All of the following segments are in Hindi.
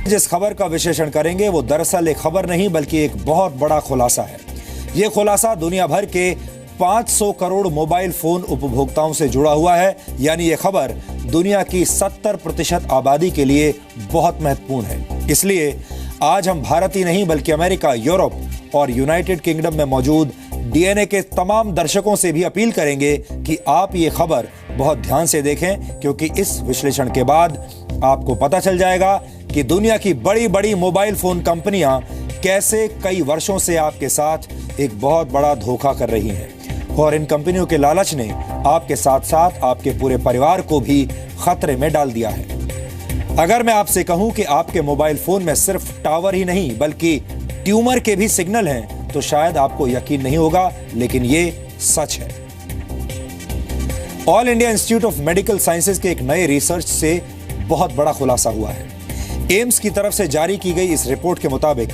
जिस खबर का विश्लेषण करेंगे वो दरअसल एक खबर नहीं बल्कि एक बहुत बड़ा खुलासा है। ये खुलासा दुनिया भर के 500 करोड़ मोबाइल फोन उपभोक्ताओं से जुड़ा हुआ है। यानी ये खबर दुनिया की 70% आबादी के लिए बहुत महत्वपूर्ण है। इसलिए आज हम भारत ही नहीं बल्कि अमेरिका, यूरोप और यूनाइटेड किंगडम में मौजूद डीएनए के तमाम दर्शकों से भी अपील करेंगे कि आप ये खबर बहुत ध्यान से देखें, क्योंकि इस विश्लेषण के बाद आपको पता चल जाएगा कि दुनिया की बड़ी बड़ी मोबाइल फोन कंपनियां कैसे कई वर्षों से आपके साथ एक बहुत बड़ा धोखा कर रही हैं और इन कंपनियों के लालच ने आपके साथ साथ आपके पूरे परिवार को भी खतरे में डाल दिया है। अगर मैं आपसे कहूं कि आपके मोबाइल फोन में सिर्फ टावर ही नहीं बल्कि ट्यूमर के भी सिग्नल हैं तो शायद आपको यकीन नहीं होगा, लेकिन ये सच है। All India institute of medical sciences के एक नए रिसर्च से बहुत बड़ा खुलासा हुआ है। एम्स की तरफ से जारी की गई इस रिपोर्ट के मुताबिक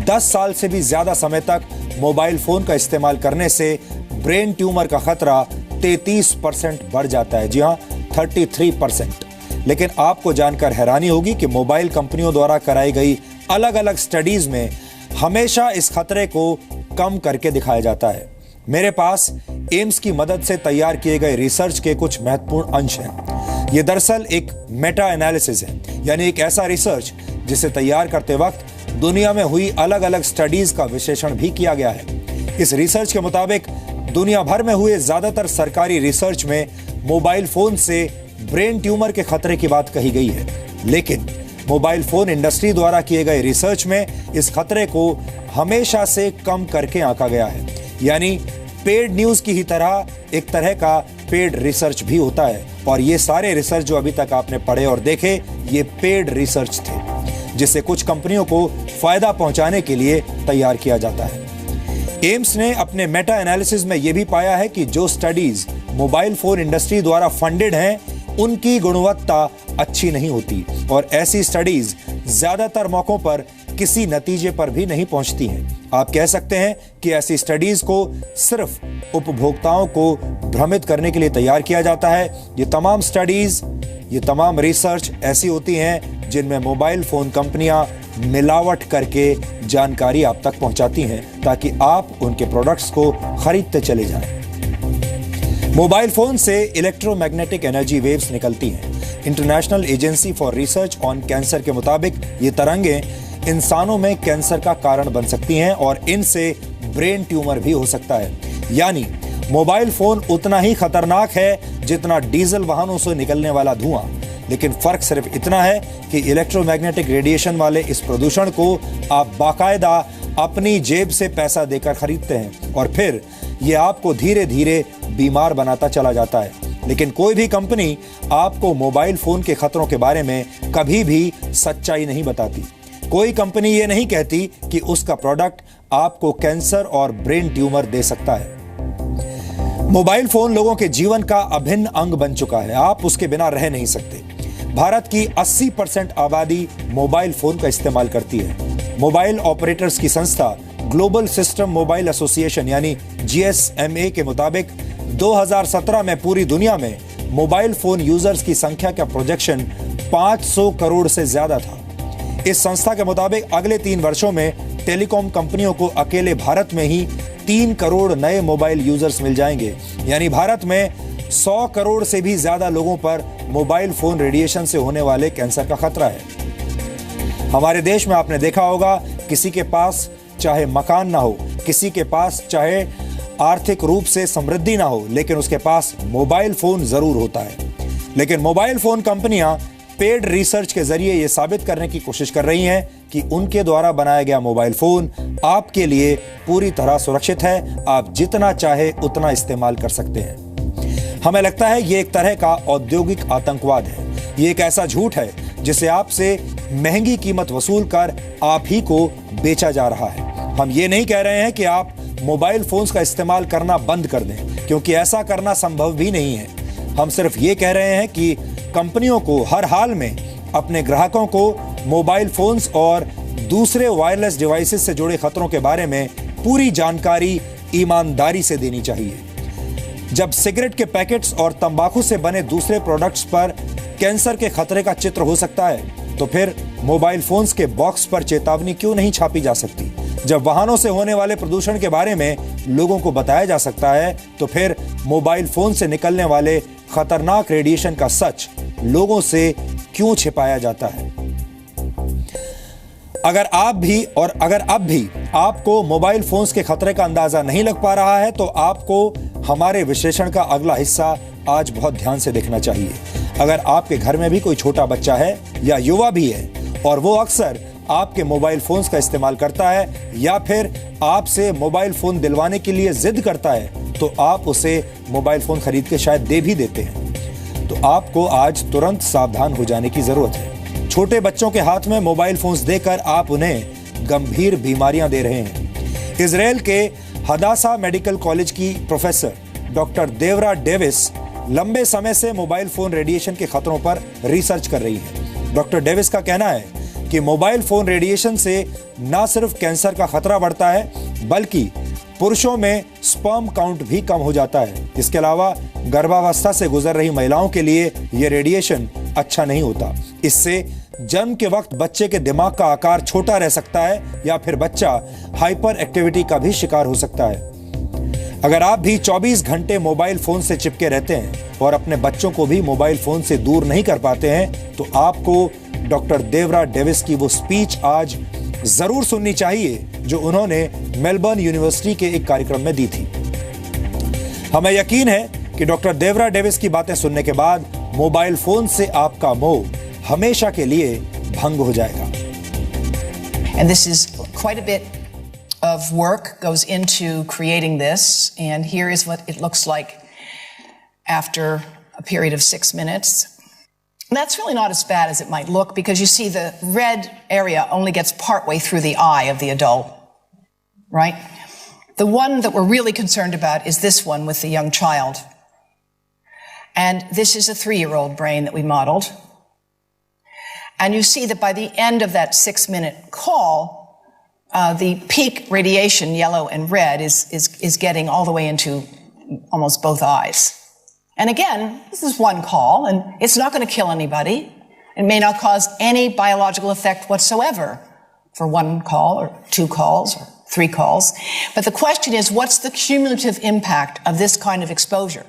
10 साल से भी ज्यादा समय तक मोबाइल फोन का इस्तेमाल करने से ब्रेन ट्यूमर का खतरा 33% बढ़ जाता है। जी हां, 33%। लेकिन आपको जानकर हैरानी होगी कि मोबाइल कंपनियों द्वारा कराई गई अलग अलग स्टडीज में हमेशा इस खतरे को कम करके दिखाया जाता है। मेरे पास एम्स की मदद से तैयार किए गए रिसर्च के कुछ महत्वपूर्ण अंश हैं। ये दरअसल एक मेटा एनालिसिस है, यानी एक ऐसा रिसर्च जिसे तैयार करते वक्त दुनिया में हुई अलग अलग स्टडीज का विश्लेषण भी किया गया है। इस रिसर्च के मुताबिक दुनिया भर में हुए ज्यादातर सरकारी रिसर्च में मोबाइल फोन से ब्रेन ट्यूमर के खतरे की बात कही गई है, लेकिन मोबाइल फोन इंडस्ट्री द्वारा किए गए रिसर्च में इस खतरे को हमेशा से कम करके आंका गया है। यानी पेड न्यूज की ही तरह एक तरह का पेड रिसर्च भी होता है, और ये सारे रिसर्च जो अभी तक आपने पढ़े और देखे ये पेड रिसर्च थे, जिससे कुछ कंपनियों को फायदा पहुंचाने के लिए तैयार किया जाता है। एम्स ने अपने मेटा एनालिसिस में यह भी पाया है कि जो स्टडीज मोबाइल फोन इंडस्ट्री द्वारा फंडेड हैं उनकी गुणवत्ता अच्छी नहीं होती, और ऐसी स्टडीज ज्यादातर मौकों पर किसी नतीजे पर भी नहीं पहुंचती हैं। आप कह सकते हैं कि ऐसी स्टडीज को सिर्फ उपभोक्ताओं को भ्रमित करने के लिए तैयार किया जाता है। ये तमाम स्टडीज, ये तमाम रिसर्च ऐसी होती हैं जिनमें मोबाइल फोन कंपनियां मिलावट करके जानकारी आप तक पहुंचाती हैं ताकि आप उनके प्रोडक्ट्स को खरीदते चले जाएं। मोबाइल फोन से इलेक्ट्रोमैग्नेटिक एनर्जी वेव्स निकलती हैं। International agency for research on cancer के मुताबिक ये तरंगें इंसानों में कैंसर का कारण बन सकती हैं और इनसे ब्रेन ट्यूमर भी हो सकता है। यानी मोबाइल फोन उतना ही खतरनाक है जितना डीजल वाहनों से निकलने वाला धुआं, लेकिन फर्क सिर्फ इतना है कि इलेक्ट्रोमैग्नेटिक रेडिएशन वाले इस प्रदूषण को आप बाकायदा अपनी जेब से पैसा देकर खरीदते हैं और फिर ये आपको धीरे धीरे बीमार बनाता चला जाता है। लेकिन कोई भी कंपनी आपको मोबाइल फोन के खतरों के बारे में कभी भी सच्चाई नहीं बताती। कोई कंपनी ये नहीं कहती कि उसका प्रोडक्ट आपको कैंसर और ब्रेन ट्यूमर दे सकता है। मोबाइल फोन लोगों के जीवन का अभिन्न अंग बन चुका है, आप उसके बिना रह नहीं सकते। भारत की 80% आबादी मोबाइल फोन का इस्तेमाल करती है। मोबाइल ऑपरेटर्स की संस्था ग्लोबल सिस्टम मोबाइल एसोसिएशन यानी GSMA के मुताबिक 2017 में पूरी दुनिया में मोबाइल फोन यूजर्स की संख्या का प्रोजेक्शन 500 करोड़ से ज्यादा था। इस संस्था के मुताबिक अगले 3 वर्षों में टेलीकॉम कंपनियों को अकेले भारत में ही 3 करोड़ नए मोबाइल यूजर्स मिल जाएंगे। यानी भारत में 100 करोड़ से भी ज्यादा लोगों पर मोबाइल फोन रेडिएशन से होने वाले कैंसर का खतरा है। हमारे देश में आपने देखा होगा, किसी के पास चाहे मकान ना हो, किसी के पास चाहे आर्थिक रूप से समृद्धि ना हो, लेकिन उसके पास मोबाइल फोन जरूर होता है। लेकिन मोबाइल फोन कंपनियां पेड रिसर्च के जरिए यह साबित करने की कोशिश कर रही हैं कि उनके द्वारा बनाया गया मोबाइल फोन आपके लिए पूरी तरह सुरक्षित है, आप जितना चाहे उतना इस्तेमाल कर सकते हैं। हमें लगता है ये एक तरह का औद्योगिक आतंकवाद है। ये एक ऐसा झूठ है जिसे आपसे महंगी कीमत वसूल कर आप ही को बेचा जा रहा है। हम ये नहीं कह रहे हैं कि आप मोबाइल फोन्स का इस्तेमाल करना बंद कर दें, क्योंकि ऐसा करना संभव भी नहीं है। हम सिर्फ ये कह रहे हैं कि कंपनियों को हर हाल में अपने ग्राहकों को मोबाइल फोन्स और दूसरे वायरलेस डिवाइसेस से जुड़े खतरों के बारे में पूरी जानकारी ईमानदारी से देनी चाहिए। जब सिगरेट के पैकेट्स और तंबाकू से बने दूसरे प्रोडक्ट्स पर कैंसर के खतरे का चित्र हो सकता है, तो फिर मोबाइल फोन्स के बॉक्स पर चेतावनी क्यों नहीं छापी जा सकती? जब वाहनों से होने वाले प्रदूषण के बारे में लोगों को बताया जा सकता है, तो फिर मोबाइल फोन से निकलने वाले खतरनाक रेडिएशन का सच लोगों से क्यों छिपाया जाता है? अगर अब भी आपको मोबाइल फोन्स के खतरे का अंदाजा नहीं लग पा रहा है, तो आपको हमारे विश्लेषण का अगला हिस्सा आज बहुत ध्यान से देखना चाहिए। अगर आपके घर में भी कोई छोटा बच्चा है या युवा भी है और वो अक्सर आपके मोबाइल फोन्स का इस्तेमाल करता है या फिर आपसे मोबाइल फोन दिलवाने के लिए जिद करता है, तो आप उसे मोबाइल फोन खरीद के शायद दे भी देते हैं। तो आपको आज तुरंत सावधान हो जाने की जरूरत है। छोटे बच्चों के हाथ में मोबाइल फोन्स देकर आप उन्हें गंभीर बीमारियां दे रहे हैं। इजराइल के हदासा मेडिकल कॉलेज की प्रोफेसर डॉक्टर देवरा डेविस लंबे समय से मोबाइल फोन रेडिएशन के खतरों पर रिसर्च कर रही है। डॉक्टर डेविस का कहना है कि मोबाइल फोन रेडिएशन से न सिर्फ कैंसर का खतरा बढ़ता है, बल्कि पुरुषों में स्पर्म काउंट भी कम हो जाता है। इसके अलावा गर्भावस्था से गुजर रही महिलाओं के लिए यह रेडिएशन अच्छा नहीं होता। इससे जन्म के वक्त बच्चे के दिमाग का आकार छोटा रह सकता है या फिर बच्चा हाइपर एक्टिविटी का भी शिकार हो सकता है। अगर आप भी 24 घंटे मोबाइल फोन से चिपके रहते हैं और अपने बच्चों को भी मोबाइल फोन से दूर नहीं कर पाते हैं, तो आपको डॉक्टर देवरा डेविस की वो स्पीच आज जरूर सुननी चाहिए जो उन्होंने मेलबर्न यूनिवर्सिटी के एक कार्यक्रम में दी थी। हमें यकीन है कि डॉक्टर देवरा डेविस की बातें सुनने के बाद मोबाइल फोन से आपका मोह हमेशा के लिए भंग हो जाएगा। And this is quite a bit of work goes into creating this, and here is what it looks like after a period of 6 minutes. And that's really not as bad as it might look, because you see the red area only gets partway through the eye of the adult, right? The one that we're really concerned about is this one with the young child. And this is a 3-year-old brain that we modeled. And you see that by the end of that 6-minute call, the peak radiation, yellow and red, is getting all the way into almost both eyes. And again, this is one call, and it's not going to kill anybody. It may not cause any biological effect whatsoever for 1 call or 2 calls or 3 calls. But the question is, what's the cumulative impact of this kind of exposure?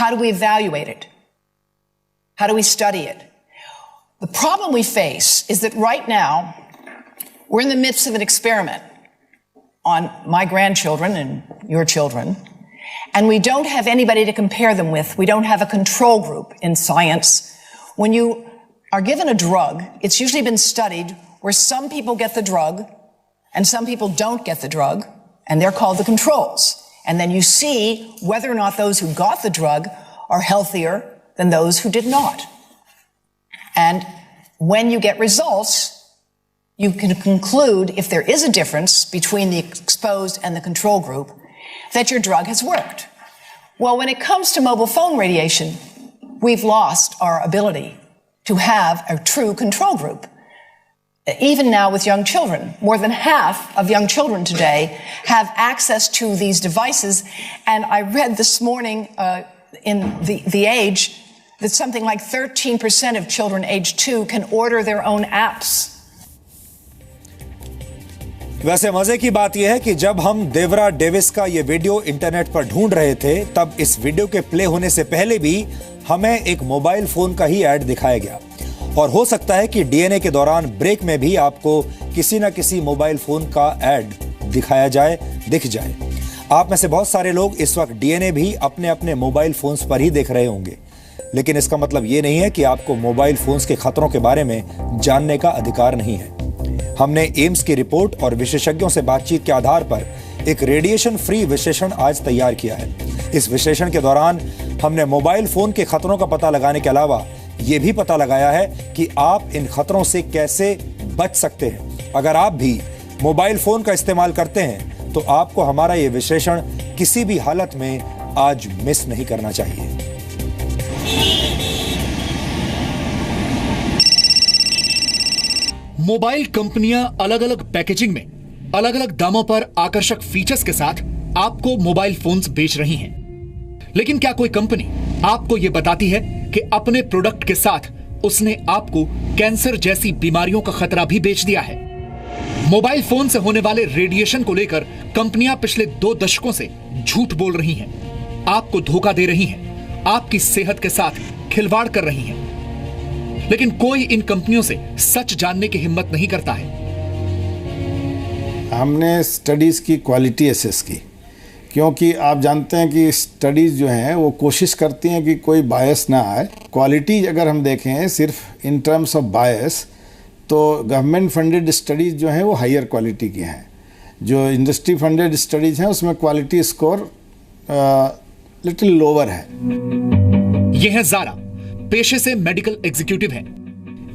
How do we evaluate it? How do we study it? The problem we face is that right now, we're in the midst of an experiment on my grandchildren and your children, and we don't have anybody to compare them with. We don't have a control group in science. When you are given a drug, it's usually been studied where some people get the drug and some people don't get the drug, and they're called the controls. And then you see whether or not those who got the drug are healthier than those who did not. And when you get results, you can conclude, if there is a difference between the exposed and the control group, that your drug has worked. Well, when it comes to mobile phone radiation, we've lost our ability to have a true control group. Even now with young children, more than half of young children today have access to these devices. And I read this morning in the Age that something like 13% of children age 2 can order their own apps. वैसे मजे की बात यह है कि जब हम देवरा डेविस का ये वीडियो इंटरनेट पर ढूंढ रहे थे, तब इस वीडियो के प्ले होने से पहले भी हमें एक मोबाइल फोन का ही ऐड दिखाया गया। और हो सकता है कि डीएनए के दौरान ब्रेक में भी आपको किसी न किसी मोबाइल फोन का ऐड दिख जाए। आप में से बहुत सारे लोग इस वक्त डीएनए भी अपने अपने मोबाइल फोन्स पर ही देख रहे होंगे, लेकिन इसका मतलब ये नहीं है कि आपको मोबाइल फोन्स के खतरों के बारे में जानने का अधिकार नहीं है। हमने एम्स की रिपोर्ट और विशेषज्ञों से बातचीत के आधार पर एक रेडिएशन फ्री विश्लेषण आज तैयार किया है। इस विश्लेषण के दौरान हमने मोबाइल फोन के खतरों का पता लगाने के अलावा यह भी पता लगाया है कि आप इन खतरों से कैसे बच सकते हैं। अगर आप भी मोबाइल फोन का इस्तेमाल करते हैं, तो आपको हमारा यह विश्लेषण किसी भी हालत में आज मिस नहीं करना चाहिए। मोबाइल कंपनियां अलग अलग पैकेजिंग में अलग अलग दामों पर आकर्षक फीचर्स के साथ आपको मोबाइल फोन्स बेच रही हैं। लेकिन क्या कोई कंपनी आपको यह बताती है कि अपने प्रोडक्ट के साथ उसने आपको कैंसर जैसी बीमारियों का खतरा भी बेच दिया है। मोबाइल फोन से होने वाले रेडिएशन को लेकर कंपनियां पिछले 2 दशकों से झूठ बोल रही हैं, आपको धोखा दे रही हैं, आपकी सेहत के साथ खिलवाड़ कर रही हैं। लेकिन कोई इन कंपनियों से सच जानने की हिम्मत नहीं करता है। हमने स्टडीज की क्वालिटी असेस की, क्योंकि आप जानते हैं कि स्टडीज जो हैं वो कोशिश करती हैं कि कोई बायस ना आए। क्वालिटी अगर हम देखें सिर्फ इन टर्म्स ऑफ बायस, तो गवर्नमेंट फंडेड स्टडीज़ जो हैं वो हायर क्वालिटी की हैं। जो इंडस्ट्री फंडेड स्टडीज़ हैं उसमें क्वालिटी स्कोर लिटिल लोअर है। ये है ज़ारा, पेशे से मेडिकल एग्जीक्यूटिव हैं।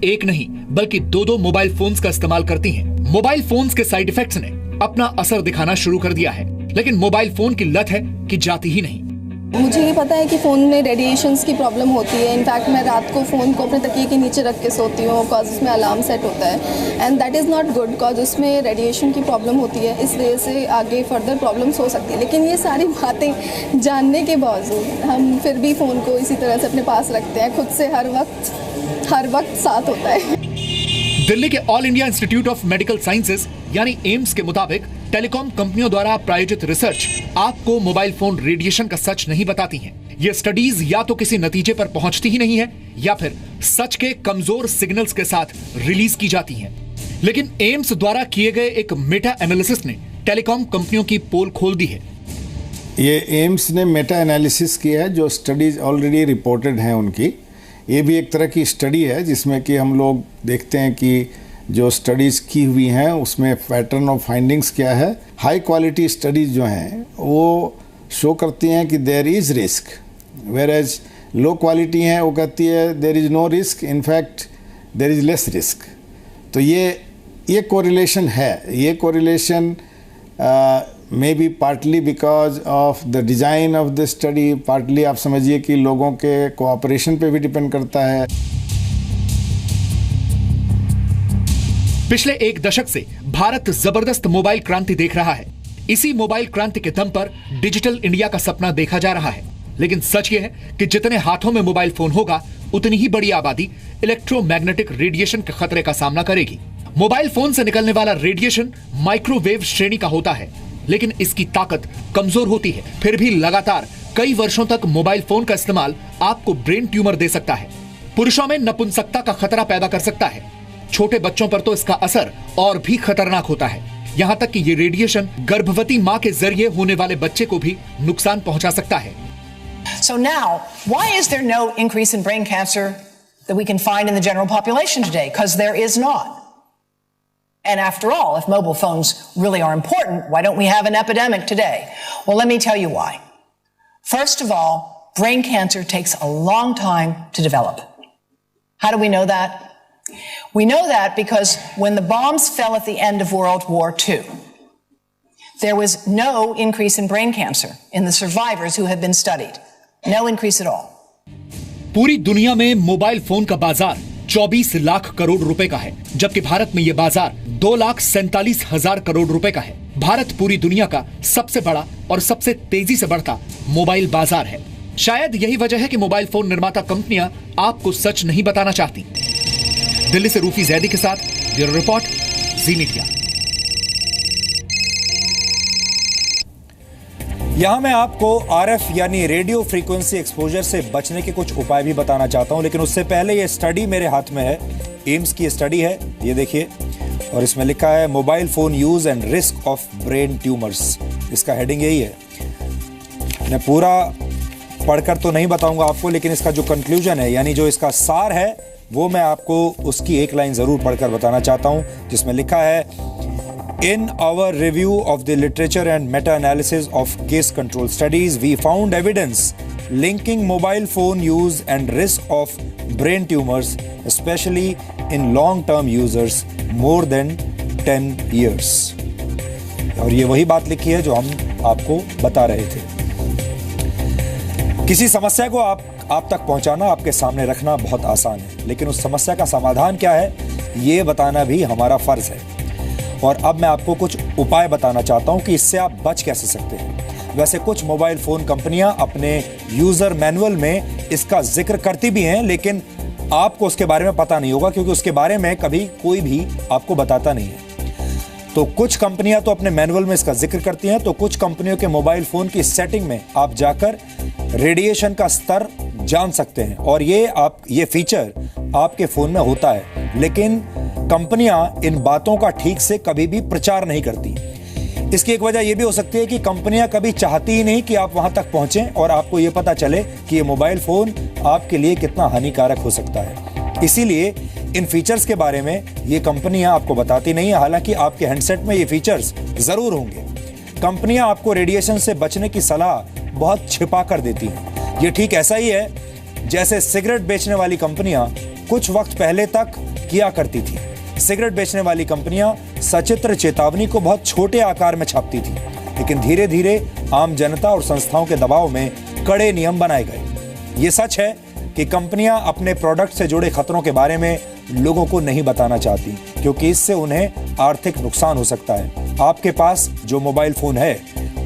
एक नहीं बल्कि 2 मोबाइल फोन्स का इस्तेमाल करती हैं। मोबाइल फोन्स के साइड इफेक्ट्स ने अपना असर दिखाना शुरू कर दिया है, लेकिन मोबाइल फोन की लत है कि जाती ही नहीं। मुझे ये पता है कि फ़ोन में रेडिएशंस की प्रॉब्लम होती है। इनफैक्ट मैं रात को फ़ोन को अपने तकिए के नीचे रख के सोती हूँ, बिकॉज उसमें अलार्म सेट होता है, and that is not good, because उसमें रेडिएशन की प्रॉब्लम होती है। इस वजह से आगे फर्दर प्रॉब्लम्स हो सकती है। लेकिन ये सारी बातें जानने के बावजूद हम फिर भी फ़ोन को इसी तरह से अपने पास रखते हैं, खुद से हर वक्त साथ होता है। दिल्ली के all India institute of medical sciences यानी एम्स के मुताबिक टेलीकॉम कंपनियों द्वारा प्रायोजित रिसर्च आपको मोबाइल फोन रेडिएशन का सच नहीं बताती हैं। ये स्टडीज या तो किसी नतीजे पर पहुंचती ही नहीं है या फिर सच के कमजोर सिग्नल्स के साथ रिलीज की जाती हैं। लेकिन एम्स द्वारा किए गए एक मेटा एनालिसिस ने टेलीकॉम कंपनियों की पोल खोल दी है। ये एम्स ने मेटा एनालिसिस किया है, जो स्टडीज ऑलरेडी रिपोर्टेड हैं उनकी। ये भी एक तरह की स्टडी है जिसमें कि हम लोग देखते हैं कि जो स्टडीज़ की हुई हैं उसमें पैटर्न ऑफ फाइंडिंग्स क्या है। हाई क्वालिटी स्टडीज़ जो हैं वो शो करती हैं कि there is risk, where as low quality हैं वो कहती है there is no risk, in fact there is less risk. तो ये कोरिलेशन है। ये correlation may be partly because of the design of the study, partly आप समझिए कि लोगों के कोऑपरेशन पे भी डिपेंड करता है। पिछले 1 दशक से भारत जबरदस्त मोबाइल क्रांति देख रहा है। इसी मोबाइल क्रांति के दम पर डिजिटल इंडिया का सपना देखा जा रहा है। लेकिन सच ये है कि जितने हाथों में मोबाइल फोन होगा उतनी ही बड़ी आबादी इलेक्ट्रोमैग्नेटिक रेडिएशन के खतरे का सामना करेगी। मोबाइल फोन से निकलने वाला रेडिएशन माइक्रोवेव श्रेणी का होता है, लेकिन इसकी ताकत कमजोर होती है। फिर भी लगातार कई वर्षों तक मोबाइल फोन का इस्तेमाल आपको ब्रेन ट्यूमर दे सकता है, पुरुषों में नपुंसकता का खतरा पैदा कर सकता है। छोटे बच्चों पर तो इसका असर और भी खतरनाक होता है। यहां तक कि ये रेडिएशन गर्भवती मां के जरिए होने वाले बच्चे को भी नुकसान पहुंचा सकता है। So now, why is there no increase in brain cancer that we can find in the general population today? Because there is not. And after all, if mobile phones really are important, why don't we have an epidemic today? Well, let me tell you why. First of all, brain cancer takes a long time to develop. How do we know that? We know that because when the bombs fell at the end of World War II, there was no increase in brain cancer in the survivors who have been studied. No increase at all. पूरी दुनिया में मोबाइल फोन का बाजार 24 लाख करोड़ रुपए का है, जबकि भारत में यह बाजार 2,47,000 करोड़ रुपए का है। भारत पूरी दुनिया का सबसे बड़ा और सबसे तेजी से बढ़ता मोबाइल बाजार है। शायद यही वजह है कि मोबाइल फोन निर्माता कंपनियां आपको सच नहीं बताना चाहती। दिल्ली से रूफी जैदी के साथ ब्यूरो रिपोर्ट, जी मीडिया। यहां मैं आपको आरएफ यानी रेडियो फ्रीक्वेंसी एक्सपोजर से बचने के कुछ उपाय भी बताना चाहता हूं, लेकिन उससे पहले ये स्टडी मेरे हाथ में है। एम्स की स्टडी है, ये देखिए, और इसमें लिखा है mobile phone use and risk of brain tumours. इसका हेडिंग यही है। मैं पूरा पढ़कर तो नहीं बताऊंगा आपको, लेकिन इसका जो कंक्लूजन है यानी जो इसका सार है वो मैं आपको उसकी एक लाइन जरूर पढ़कर बताना चाहता हूं, जिसमें लिखा है In our review of the literature and meta-analysis of case control studies, we found evidence linking mobile phone use and risk of brain tumors, especially in long-term users more than 10 years. और ये वही बात लिखी है जो हम आपको बता रहे थे। किसी समस्या को आप तक पहुंचाना, आपके सामने रखना बहुत आसान है, लेकिन उस समस्या का समाधान क्या है ये बताना भी हमारा फर्ज है। और अब मैं आपको कुछ उपाय बताना चाहता हूं कि इससे आप बच कैसे सकते हैं। वैसे कुछ मोबाइल फोन कंपनियां अपने यूजर मैनुअल में इसका जिक्र करती भी हैं, लेकिन आपको उसके बारे में पता नहीं होगा, क्योंकि उसके बारे में कभी कोई भी आपको बताता नहीं है। तो कुछ कंपनियां तो अपने मैनुअल में इसका जिक्र करती हैं, तो कुछ कंपनियों के मोबाइल फोन की सेटिंग में आप जाकर रेडिएशन का स्तर जान सकते हैं, और ये फीचर आपके फोन में होता है। लेकिन कंपनियां इन बातों का ठीक से कभी भी प्रचार नहीं करती। इसकी एक वजह यह भी हो सकती है कि कंपनियां कभी चाहती ही नहीं कि आप वहां तक पहुंचें और आपको यह पता चले कि ये मोबाइल फोन आपके लिए कितना हानिकारक हो सकता है। इसीलिए इन फीचर्स के बारे में ये कंपनियां आपको बताती नहीं है। हालांकि आपके हैंडसेट में ये फीचर्स जरूर होंगे। कंपनियां आपको रेडिएशन से बचने की सलाह बहुत छिपा कर देती हैं। ये ठीक ऐसा ही है जैसे सिगरेट बेचने वाली कंपनियां कुछ वक्त पहले तक किया करती थी। सिगरेट बेचने वाली कंपनियां सचित्र चेतावनी को बहुत छोटे आकार में छापती थी, लेकिन धीरे धीरे आम जनता और संस्थाओं के दबाव में कड़े नियम बनाए गए। ये सच है कि कंपनियां अपने प्रोडक्ट से जुड़े खतरों के बारे में लोगों को नहीं बताना चाहती, क्योंकि इससे उन्हें आर्थिक नुकसान हो सकता है। आपके पास जो मोबाइल फोन है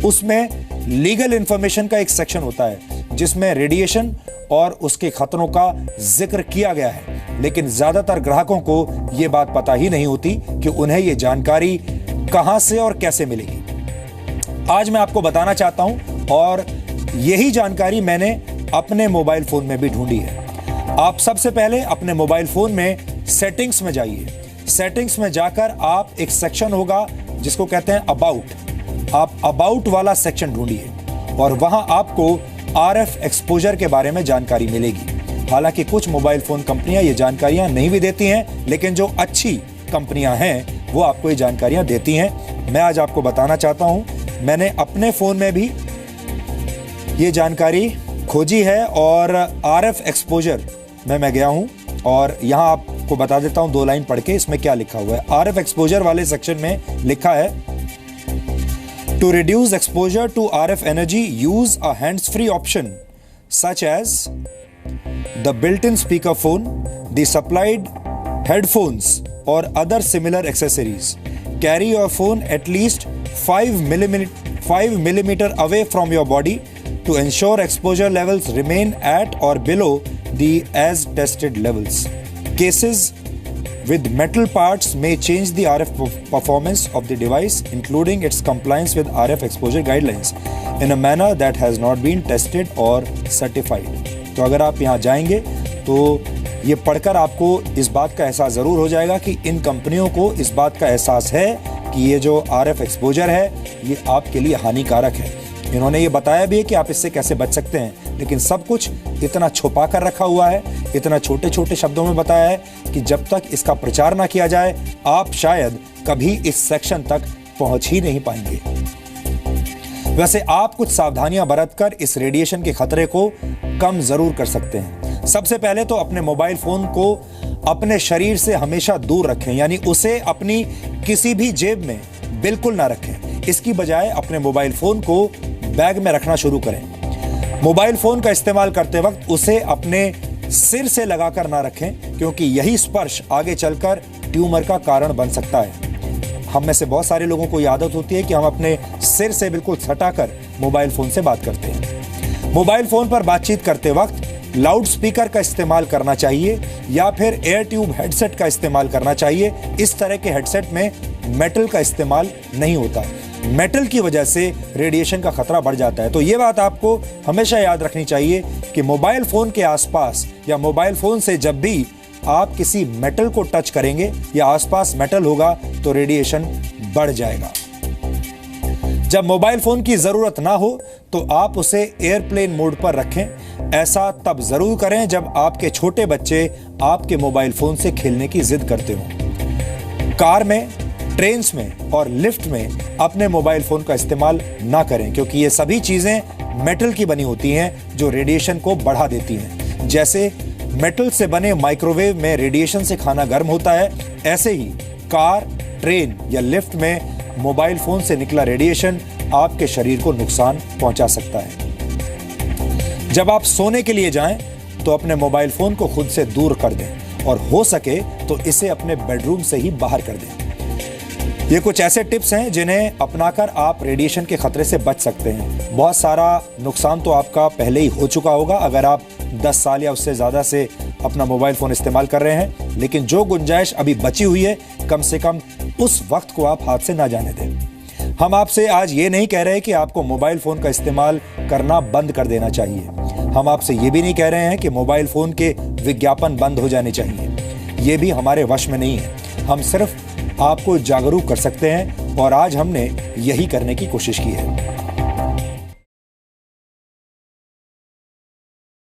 उसमें लीगल इंफॉर्मेशन का एक सेक्शन होता है जिसमें रेडिएशन और उसके खतरों का जिक्र किया गया है, लेकिन ज्यादातर ग्राहकों को यह बात पता ही नहीं होती कि उन्हें यह जानकारी कहां से और कैसे मिलेगी। आज मैं आपको बताना चाहता हूं, और यही जानकारी मैंने अपने मोबाइल फोन में भी ढूंढी है। आप सबसे पहले अपने मोबाइल फोन में सेटिंग्स में जाइए। सेटिंग्स में जाकर आप एक सेक्शन होगा जिसको कहते हैं अबाउट। आप अबाउट वाला सेक्शन ढूंढिए और वहां आपको RF एक्सपोजर के बारे में जानकारी मिलेगी। हालांकि कुछ मोबाइल फोन कंपनियां ये जानकारियां नहीं भी देती हैं, लेकिन जो अच्छी कंपनियां हैं वो आपको ये जानकारियां देती हैं। मैं आज आपको बताना चाहता हूं, मैंने अपने फोन में भी ये जानकारी खोजी है और RF एक्सपोजर में मैं गया हूं और यहां आपको बता देता हूं 2 लाइन पढ़ के इसमें क्या लिखा हुआ है। RF एक्सपोजर वाले सेक्शन में लिखा है, to reduce exposure to RF energy use a hands free option such as the built in speaker phone, the supplied headphones और other similar accessories. Carry your phone at least 5 millimeter away from your body to ensure exposure levels remain at or below the as tested levels. Cases with metal parts may change the RF performance of the device, including its compliance with RF exposure guidelines in a manner that has not been tested or certified. तो अगर आप यहाँ जाएंगे तो ये पढ़कर आपको इस बात का एहसास ज़रूर हो जाएगा कि इन कंपनियों को इस बात का एहसास है कि ये जो RF एक्सपोजर है ये आपके लिए हानिकारक है। इन्होंने ये बताया भी है कि आप इससे कैसे बच सकते हैं, लेकिन सब कुछ इतना छुपा कर रखा हुआ है, इतना छोटे छोटे शब्दों में बताया है कि जब तक इसका प्रचार ना किया जाए आप शायद कभी इस सेक्शन तक पहुंच ही नहीं पाएंगे। वैसे आप कुछ सावधानियां बरतकर इस रेडिएशन के खतरे को कम जरूर कर सकते हैं। सबसे पहले तो अपने मोबाइल फोन को अपने शरीर से हमेशा दूर रखें, यानी उसे अपनी किसी भी जेब में बिल्कुल ना रखें। इसकी बजाय अपने मोबाइल फोन को बैग में रखना शुरू करें। मोबाइल फोन का इस्तेमाल करते वक्त उसे अपने सिर से लगाकर ना रखें, क्योंकि यही स्पर्श आगे चलकर ट्यूमर का कारण बन सकता है। हम में से बहुत सारे लोगों को ये आदत होती है कि हम अपने सिर से बिल्कुल सटाकर मोबाइल फोन से बात करते हैं। मोबाइल फोन पर बातचीत करते वक्त लाउड स्पीकर का इस्तेमाल करना चाहिए या फिर एयर ट्यूब हेडसेट का इस्तेमाल करना चाहिए। इस तरह के हेडसेट में मेटल का इस्तेमाल नहीं होता। मेटल की वजह से रेडिएशन का खतरा बढ़ जाता है। तो ये बात आपको हमेशा याद रखनी चाहिए कि मोबाइल फोन के आसपास या मोबाइल फोन से जब भी आप किसी मेटल को टच करेंगे या आसपास मेटल होगा तो रेडिएशन बढ़ जाएगा। जब मोबाइल फोन की जरूरत ना हो तो आप उसे एयरप्लेन मोड पर रखें। ऐसा तब जरूर करें जब आपके छोटे बच्चे आपके मोबाइल फोन से खेलने की जिद करते हो। कार में, ट्रेन्स में और लिफ्ट में अपने मोबाइल फोन का इस्तेमाल ना करें, क्योंकि ये सभी चीजें मेटल की बनी होती हैं जो रेडिएशन को बढ़ा देती हैं। जैसे मेटल से बने माइक्रोवेव में रेडिएशन से खाना गर्म होता है, ऐसे ही कार, ट्रेन या लिफ्ट में मोबाइल फोन से निकला रेडिएशन आपके शरीर को नुकसान पहुंचा सकता है। जब आप सोने के लिए जाएं तो अपने मोबाइल फोन को खुद से दूर कर दें और हो सके तो इसे अपने बेडरूम से ही बाहर कर दें। ये कुछ ऐसे टिप्स हैं जिन्हें अपनाकर आप रेडिएशन के खतरे से बच सकते हैं। बहुत सारा नुकसान तो आपका पहले ही हो चुका होगा अगर आप 10 साल या उससे ज़्यादा से अपना मोबाइल फोन इस्तेमाल कर रहे हैं, लेकिन जो गुंजाइश अभी बची हुई है, कम से कम उस वक्त को आप हाथ से ना जाने दें। हम आपसे आज ये नहीं कह रहे कि आपको मोबाइल फोन का इस्तेमाल करना बंद कर देना चाहिए। हम आपसे ये भी नहीं कह रहे हैं कि मोबाइल फोन के विज्ञापन बंद हो जाने चाहिए। ये भी हमारे वश में नहीं है। हम सिर्फ आपको जागरूक कर सकते हैं और आज हमने यही करने की कोशिश की है।